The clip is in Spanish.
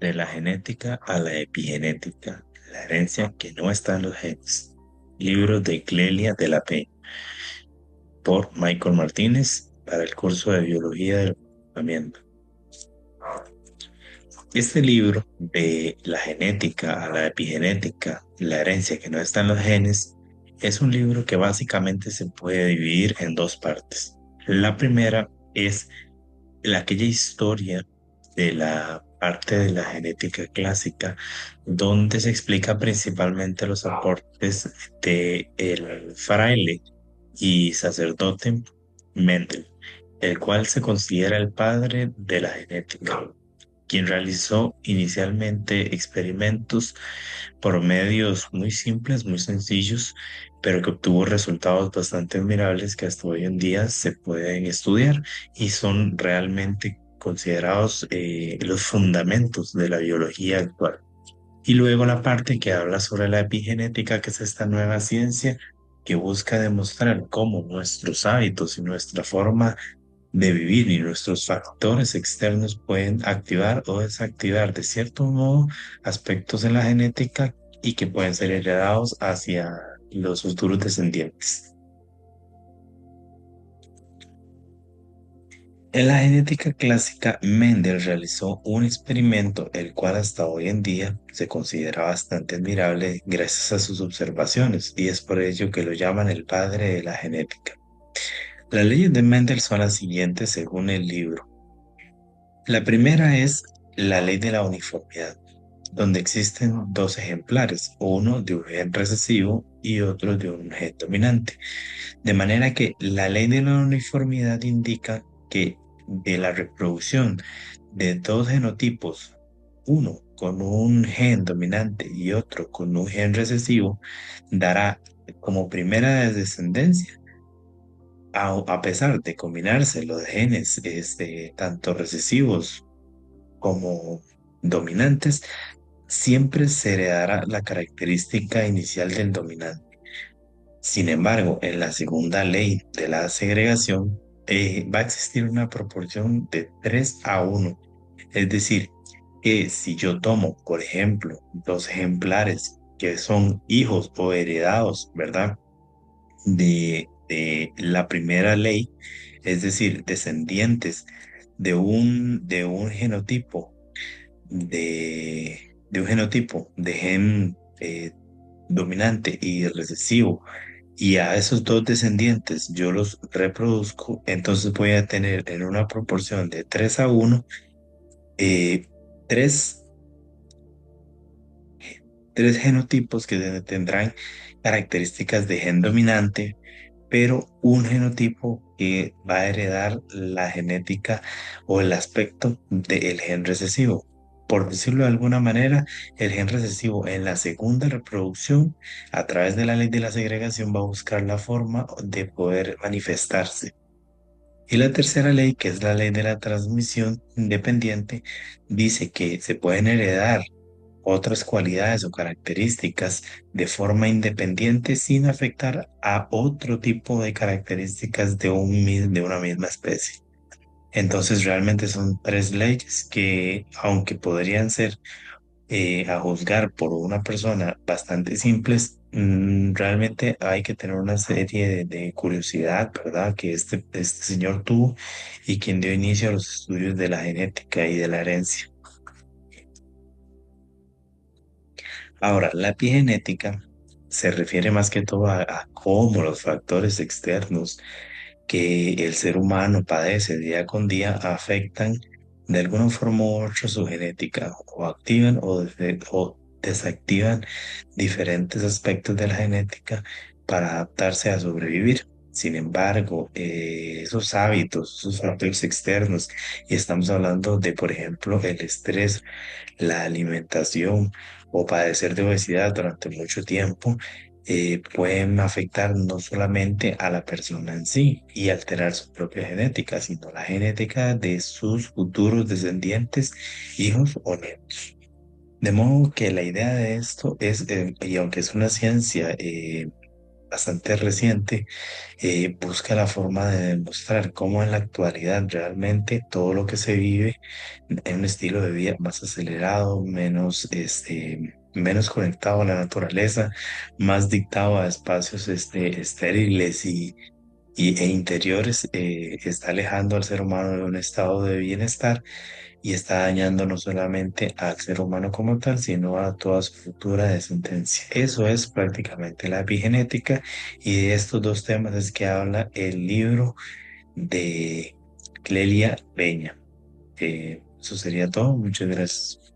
De la genética a la epigenética, la herencia que no está en los genes. Libro de Clelia de la P. Por Michael Martínez para el curso de Biología del Comportamiento. Este libro de la genética a la epigenética, la herencia que no está en los genes, es un libro que básicamente se puede dividir en dos partes. La primera es aquella historia de la parte de la genética clásica, donde se explica principalmente los aportes de el fraile y sacerdote Mendel, el cual se considera el padre de la genética, quien realizó inicialmente experimentos por medios muy simples, muy sencillos, pero que obtuvo resultados bastante admirables que hasta hoy en día se pueden estudiar y son realmente considerados los fundamentos de la biología actual. Y luego la parte que habla sobre la epigenética, que es esta nueva ciencia que busca demostrar cómo nuestros hábitos y nuestra forma de vivir y nuestros factores externos pueden activar o desactivar de cierto modo aspectos en la genética y que pueden ser heredados hacia los futuros descendientes. En la genética clásica, Mendel realizó un experimento el cual hasta hoy en día se considera bastante admirable gracias a sus observaciones, y es por ello que lo llaman el padre de la genética. Las leyes de Mendel son las siguientes según el libro. La primera es la ley de la uniformidad, donde existen dos ejemplares, uno de un gen recesivo y otro de un gen dominante. De manera que la ley de la uniformidad indica que de la reproducción de dos genotipos, uno con un gen dominante y otro con un gen recesivo, dará como primera descendencia, a pesar de combinarse los genes tanto recesivos como dominantes, siempre se heredará la característica inicial del dominante. Sin embargo, en la segunda ley de la segregación va a existir una proporción de 3 a 1. Es decir, que si yo tomo, por ejemplo, dos ejemplares que son hijos o heredados, ¿verdad? De la primera ley, es decir, descendientes de un genotipo de gen dominante y recesivo, y a esos dos descendientes yo los reproduzco, entonces voy a tener en una proporción de 3 a 1 eh, tres, tres genotipos que tendrán características de gen dominante, pero un genotipo que va a heredar la genética o el aspecto del gen recesivo. Por decirlo de alguna manera, el gen recesivo en la segunda reproducción, a través de la ley de la segregación, va a buscar la forma de poder manifestarse. Y la tercera ley, que es la ley de la transmisión independiente, dice que se pueden heredar otras cualidades o características de forma independiente sin afectar a otro tipo de características de una misma especie. Entonces realmente son tres leyes que, aunque podrían ser a juzgar por una persona bastante simples, realmente hay que tener una serie de curiosidad, ¿verdad? Que este señor tuvo y quien dio inicio a los estudios de la genética y de la herencia. Ahora, la epigenética se refiere más que todo a cómo los factores externos que el ser humano padece día con día afectan de alguna forma u otra su genética, o activan o desactivan diferentes aspectos de la genética para adaptarse a sobrevivir. Sin embargo, esos hábitos, esos factores externos, y estamos hablando de, por ejemplo, el estrés, la alimentación o padecer de obesidad durante mucho tiempo, pueden afectar no solamente a la persona en sí y alterar su propia genética, sino la genética de sus futuros descendientes, hijos o nietos. De modo que la idea de esto es, y aunque es una ciencia bastante reciente, busca la forma de demostrar cómo en la actualidad realmente todo lo que se vive en un estilo de vida más acelerado, menos, menos conectado a la naturaleza, más dictado a espacios estériles e interiores, está alejando al ser humano de un estado de bienestar y está dañando no solamente al ser humano como tal, sino a toda su futura descendencia. Eso es prácticamente la epigenética y de estos dos temas es que habla el libro de Clelia Peña. Eso sería todo. Muchas gracias.